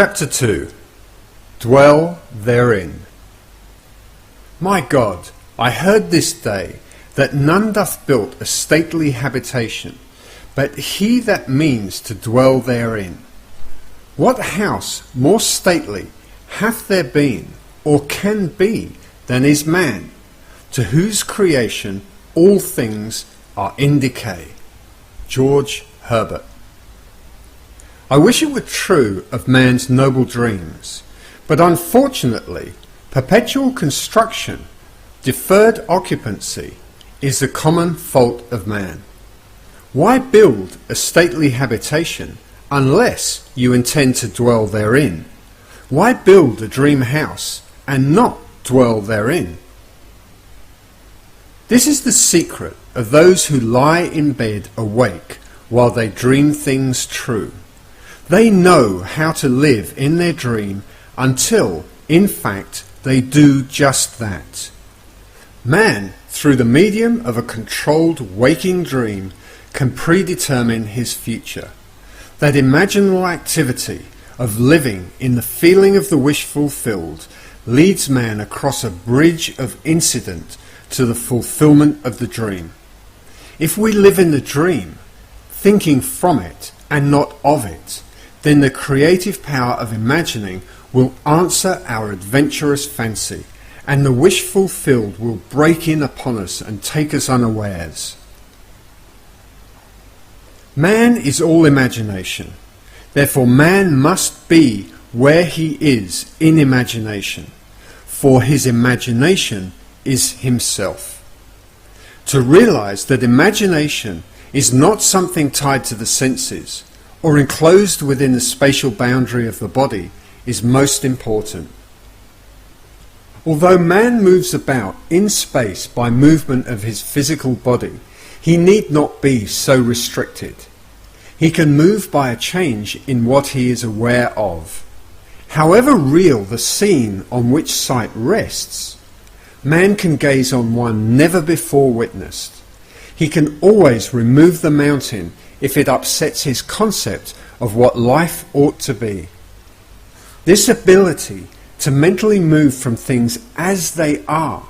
Chapter 2. Dwell therein. My God, I heard this day that none doth build a stately habitation, but he that means to dwell therein. What house more stately hath there been, or can be, than is man, to whose creation all things are in decay? George Herbert. I wish it were true of man's noble dreams, but unfortunately, perpetual construction, deferred occupancy, is the common fault of man. Why build a stately habitation unless you intend to dwell therein? Why build a dream house and not dwell therein? This is the secret of those who lie in bed awake while they dream things true. They know how to live in their dream until, in fact, they do just that. Man, through the medium of a controlled waking dream, can predetermine his future. That imaginal activity of living in the feeling of the wish fulfilled leads man across a bridge of incident to the fulfillment of the dream. If we live in the dream, thinking from it and not of it, then the creative power of imagining will answer our adventurous fancy, and the wish fulfilled will break in upon us and take us unawares. Man is all imagination. Therefore man must be where he is in imagination, for his imagination is himself. To realize that imagination is not something tied to the senses, or enclosed within the spatial boundary of the body, is most important. Although man moves about in space by movement of his physical body, he need not be so restricted. He can move by a change in what he is aware of. However real the scene on which sight rests, man can gaze on one never before witnessed. He can always remove the mountain if it upsets his concept of what life ought to be. This ability to mentally move from things as they are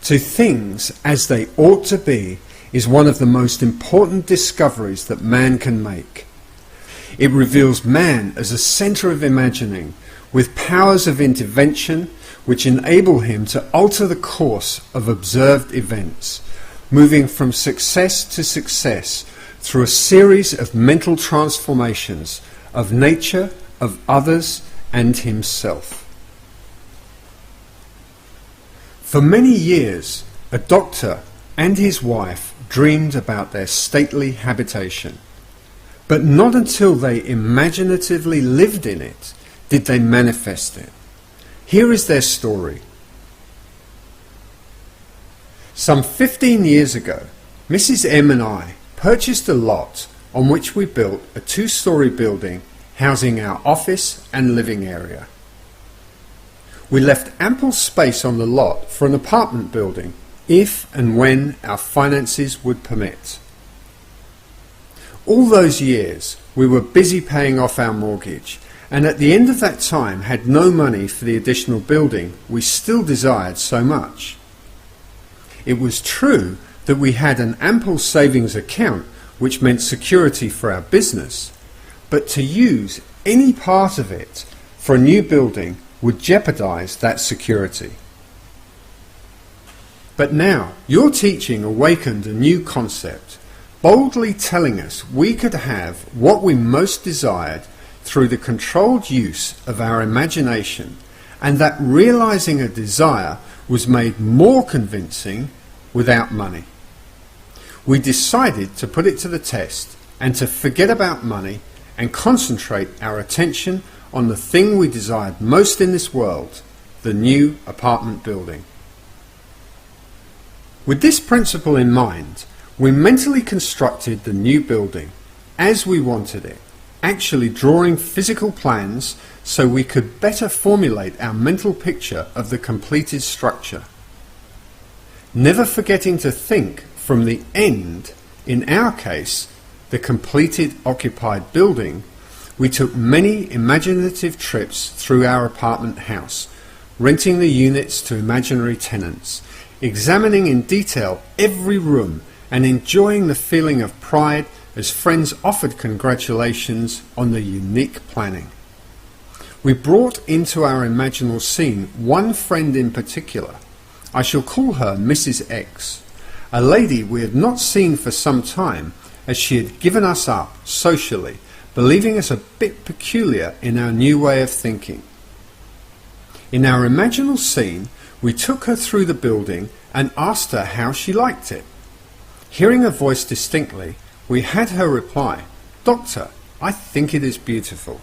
to things as they ought to be is one of the most important discoveries that man can make. It reveals man as a centre of imagining, with powers of intervention which enable him to alter the course of observed events, moving from success to success through a series of mental transformations of nature, of others, and himself. For many years, a doctor and his wife dreamed about their stately habitation, but not until they imaginatively lived in it did they manifest it. Here is their story. Some 15 years ago, Mrs. M and I purchased a lot on which we built a 2-story building housing our office and living area. We left ample space on the lot for an apartment building if and when our finances would permit. All those years we were busy paying off our mortgage, and at the end of that time had no money for the additional building we still desired so much. It was true that we had an ample savings account which meant security for our business, but to use any part of it for a new building would jeopardize that security. But now your teaching awakened a new concept, boldly telling us we could have what we most desired through the controlled use of our imagination, and that realizing a desire was made more convincing without money. We decided to put it to the test and to forget about money and concentrate our attention on the thing we desired most in this world, the new apartment building. With this principle in mind, we mentally constructed the new building as we wanted it, actually drawing physical plans so we could better formulate our mental picture of the completed structure. Never forgetting to think from the end, in our case, the completed occupied building, We took many imaginative trips through our apartment house, renting the units to imaginary tenants, examining in detail every room and enjoying the feeling of pride as friends offered congratulations on the unique planning. We brought into our imaginal scene one friend in particular. I shall call her Mrs. X, a lady we had not seen for some time, as she had given us up socially, believing us a bit peculiar in our new way of thinking. In our imaginal scene, we took her through the building and asked her how she liked it. Hearing her voice distinctly, we had her reply, "Doctor, I think it is beautiful."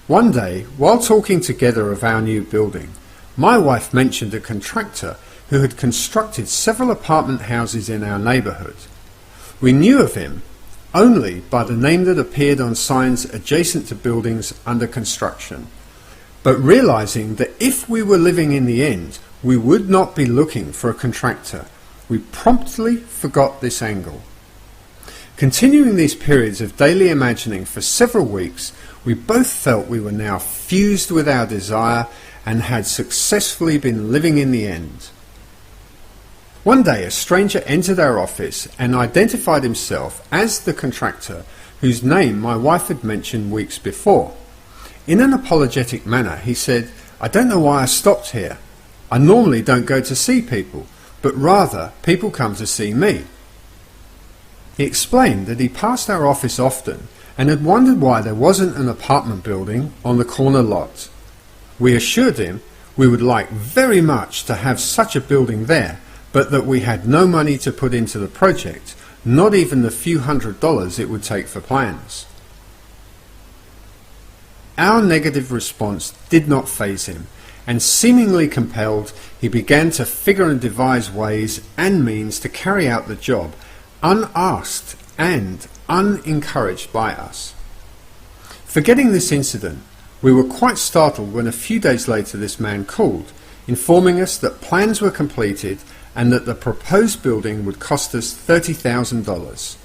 One day, while talking together of our new building, my wife mentioned a contractor who had constructed several apartment houses in our neighbourhood. We knew of him only by the name that appeared on signs adjacent to buildings under construction, but realising that if we were living in the end, we would not be looking for a contractor, we promptly forgot this angle. Continuing these periods of daily imagining for several weeks, we both felt we were now fused with our desire and had successfully been living in the end. One day a stranger entered our office and identified himself as the contractor whose name my wife had mentioned weeks before. In an apologetic manner he said, "I don't know why I stopped here. I normally don't go to see people, but rather people come to see me." He explained that he passed our office often and had wondered why there wasn't an apartment building on the corner lot. We assured him we would like very much to have such a building there, but that we had no money to put into the project, not even the few $100s it would take for plans. Our negative response did not faze him, and seemingly compelled, he began to figure and devise ways and means to carry out the job, unasked and unencouraged by us. Forgetting this incident, we were quite startled when a few days later this man called, informing us that plans were completed and that the proposed building would cost us $30,000.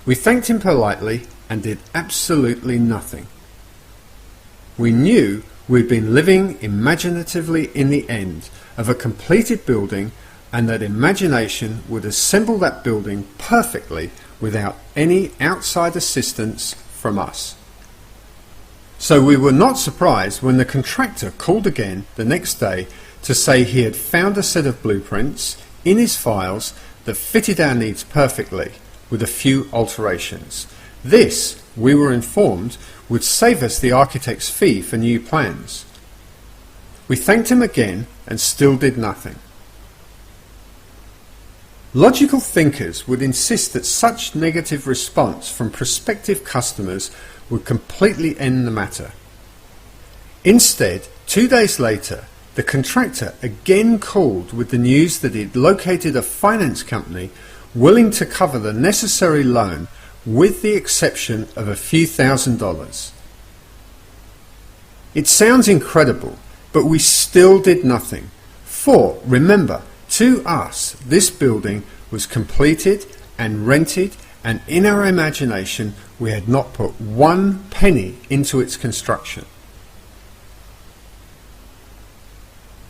We thanked him politely and did absolutely nothing. We knew we'd been living imaginatively in the end of a completed building, and that imagination would assemble that building perfectly without any outside assistance from us. So we were not surprised when the contractor called again the next day to say he had found a set of blueprints in his files that fitted our needs perfectly, with a few alterations. This, we were informed, would save us the architect's fee for new plans. We thanked him again and still did nothing. Logical thinkers would insist that such negative response from prospective customers would completely end the matter. Instead, 2 days later, the contractor again called with the news that he'd located a finance company willing to cover the necessary loan with the exception of a few $1,000s. It sounds incredible, but we still did nothing. For, remember, to us, this building was completed and rented, and in our imagination we had not put one penny into its construction.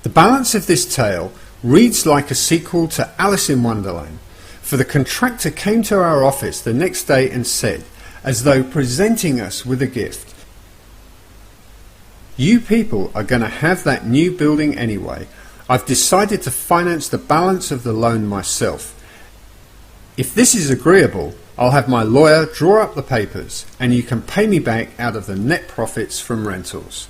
The balance of this tale reads like a sequel to Alice in Wonderland, for the contractor came to our office the next day and said, as though presenting us with a gift, "You people are going to have that new building anyway. I've decided to finance the balance of the loan myself. If this is agreeable, I'll have my lawyer draw up the papers and you can pay me back out of the net profits from rentals."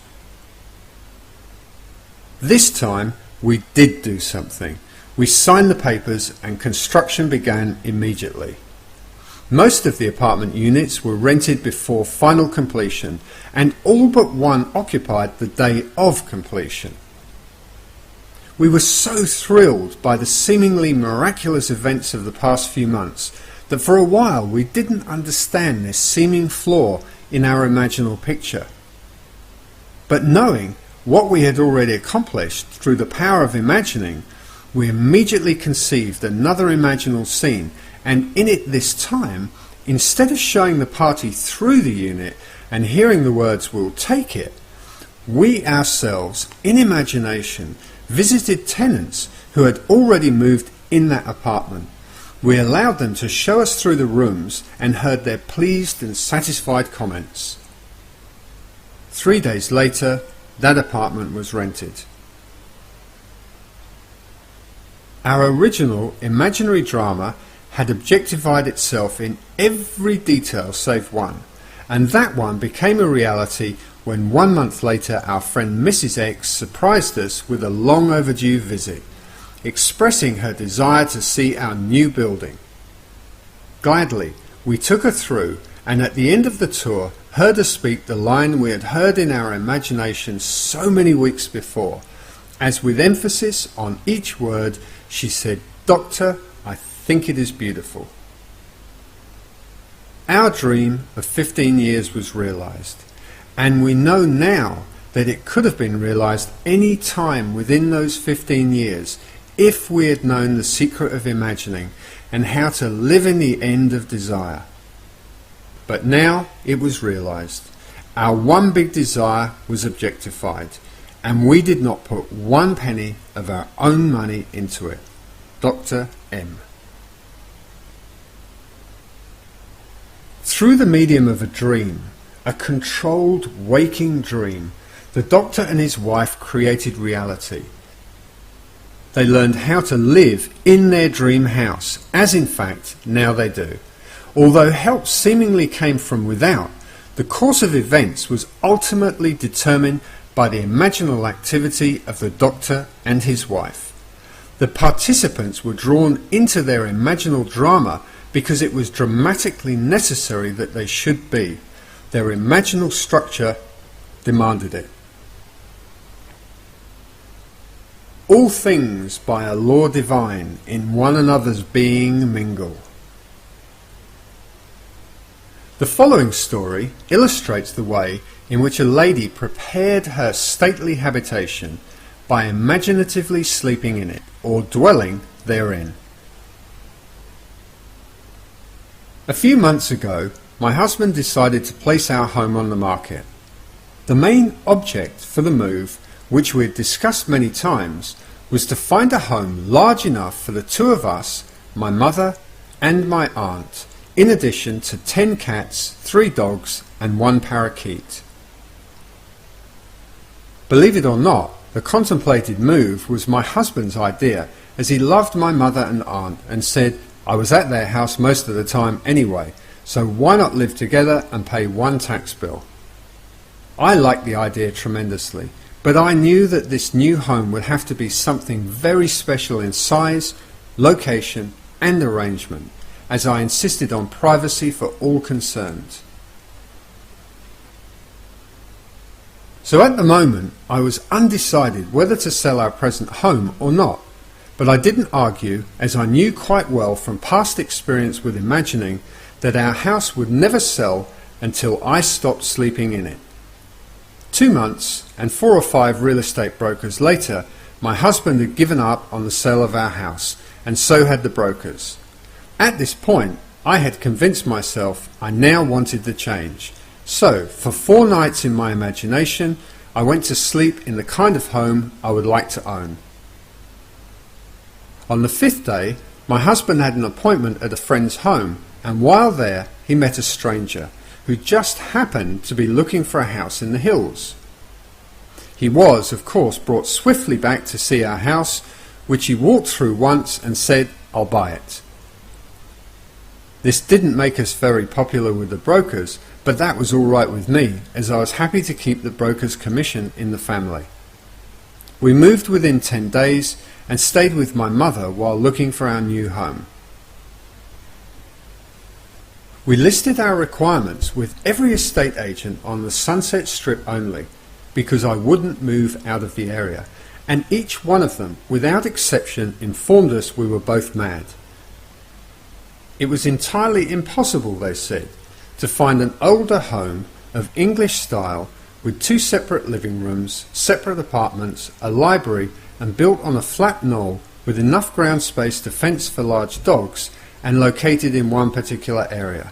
This time we did do something. We signed the papers and construction began immediately. Most of the apartment units were rented before final completion, and all but one occupied the day of completion. We were so thrilled by the seemingly miraculous events of the past few months that for a while we didn't understand this seeming flaw in our imaginal picture. But knowing what we had already accomplished through the power of imagining, we immediately conceived another imaginal scene, and in it this time instead of showing the party through the unit and hearing the words "we'll take it," we ourselves, in imagination, visited tenants who had already moved in that apartment. We allowed them to show us through the rooms and heard their pleased and satisfied comments. 3 days later, that apartment was rented. Our original imaginary drama had objectified itself in every detail save one, and that one became a reality when 1 month later our friend Mrs. X surprised us with a long overdue visit, expressing her desire to see our new building. Gladly, we took her through, and at the end of the tour heard her speak the line we had heard in our imagination so many weeks before, as with emphasis on each word she said, "Doctor, I think it is beautiful." Our dream of 15 years was realized, and we know now that it could have been realized any time within those 15 years if we had known the secret of imagining and how to live in the end of desire. But now it was realized. Our one big desire was objectified, and we did not put 1 penny of our own money into it. Dr. M. Through the medium of a dream, a controlled waking dream, the doctor and his wife created reality. They learned how to live in their dream house, as in fact now they do. Although help seemingly came from without, the course of events was ultimately determined by the imaginal activity of the doctor and his wife. The participants were drawn into their imaginal drama because it was dramatically necessary that they should be. Their imaginal structure demanded it. All things by a law divine in one another's being mingle. The following story illustrates the way in which a lady prepared her stately habitation by imaginatively sleeping in it or dwelling therein. A few months ago, my husband decided to place our home on the market. The main object for the move, which we had discussed many times, was to find a home large enough for the 2 of us, my mother and my aunt, in addition to 10 cats, 3 dogs and 1 parakeet. Believe it or not, the contemplated move was my husband's idea, as he loved my mother and aunt and said, "I was at their house most of the time anyway, so why not live together and pay 1 tax bill?" I liked the idea tremendously, but I knew that this new home would have to be something very special in size, location and arrangement, as I insisted on privacy for all concerned. So at the moment I was undecided whether to sell our present home or not, but I didn't argue, as I knew quite well from past experience with imagining that our house would never sell until I stopped sleeping in it. 2 months and 4 or 5 real estate brokers later, my husband had given up on the sale of our house, and so had the brokers. At this point, I had convinced myself I now wanted the change. So, for 4 nights in my imagination, I went to sleep in the kind of home I would like to own. On the 5th day, my husband had an appointment at a friend's home, and while there, he met a stranger who just happened to be looking for a house in the hills. He was, of course, brought swiftly back to see our house, which he walked through once and said, "I'll buy it." This didn't make us very popular with the brokers, but that was all right with me, as I was happy to keep the broker's commission in the family. We moved within 10 days and stayed with my mother while looking for our new home. We listed our requirements with every estate agent on the Sunset Strip only, because I wouldn't move out of the area, and each one of them, without exception, informed us we were both mad. It was entirely impossible, they said, to find an older home of English style with 2 separate living rooms, separate apartments, a library, and built on a flat knoll with enough ground space to fence for large dogs and located in one particular area.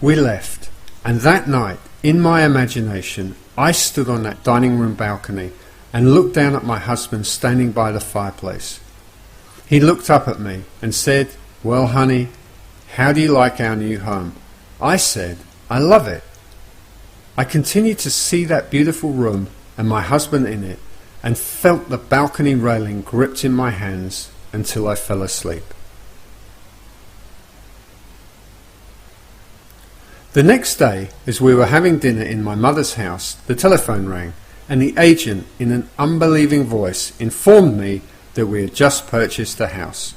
We left, and that night, in my imagination, I stood on that dining room balcony and looked down at my husband standing by the fireplace. He looked up at me and said, "Well, honey, how do you like our new home?" I said, "I love it." I continued to see that beautiful room and my husband in it, and felt the balcony railing gripped in my hands until I fell asleep. The next day, as we were having dinner in my mother's house, the telephone rang, and the agent, in an unbelieving voice, informed me that we had just purchased a house.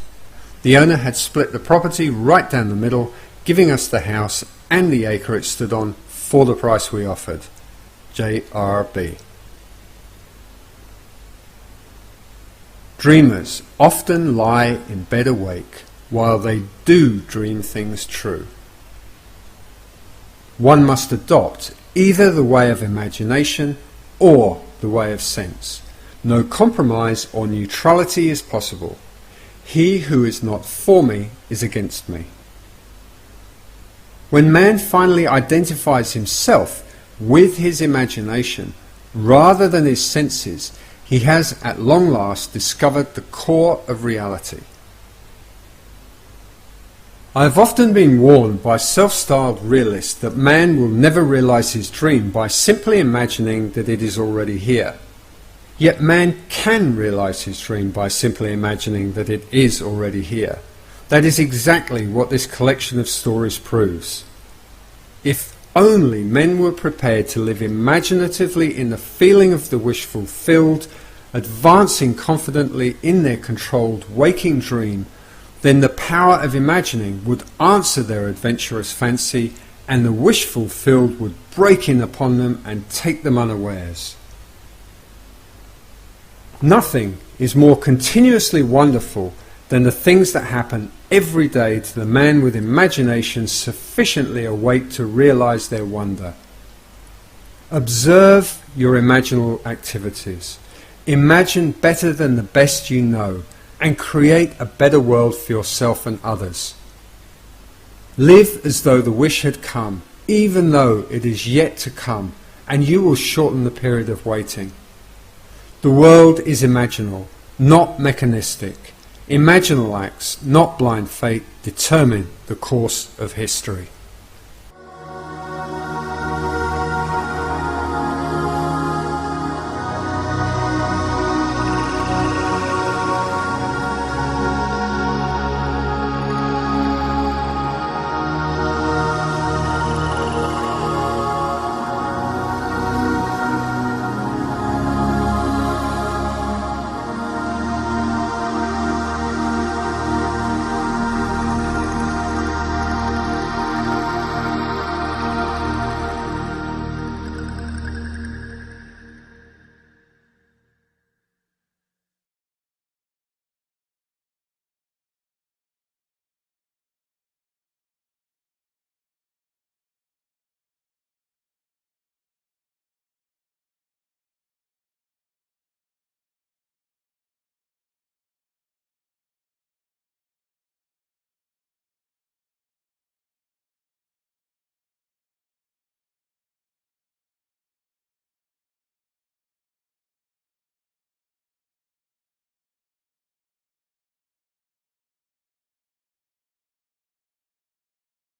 The owner had split the property right down the middle, giving us the house and the acre it stood on for the price we offered. JRB. Dreamers often lie in bed awake while they do dream things true. One must adopt either the way of imagination or the way of sense. No compromise or neutrality is possible. He who is not for me is against me. When man finally identifies himself with his imagination rather than his senses, he has at long last discovered the core of reality. I have often been warned by self-styled realists that man will never realize his dream by simply imagining that it is already here. Yet man can realize his dream by simply imagining that it is already here. That is exactly what this collection of stories proves. If only men were prepared to live imaginatively in the feeling of the wish fulfilled, advancing confidently in their controlled waking dream, then the power of imagining would answer their adventurous fancy, and the wish fulfilled would break in upon them and take them unawares. Nothing is more continuously wonderful than the things that happen every day to the man with imagination sufficiently awake to realize their wonder. Observe your imaginal activities. Imagine better than the best you know, and create a better world for yourself and others. Live as though the wish had come, even though it is yet to come, and you will shorten the period of waiting. The world is imaginal, not mechanistic. Imaginal acts, not blind fate, determine the course of history.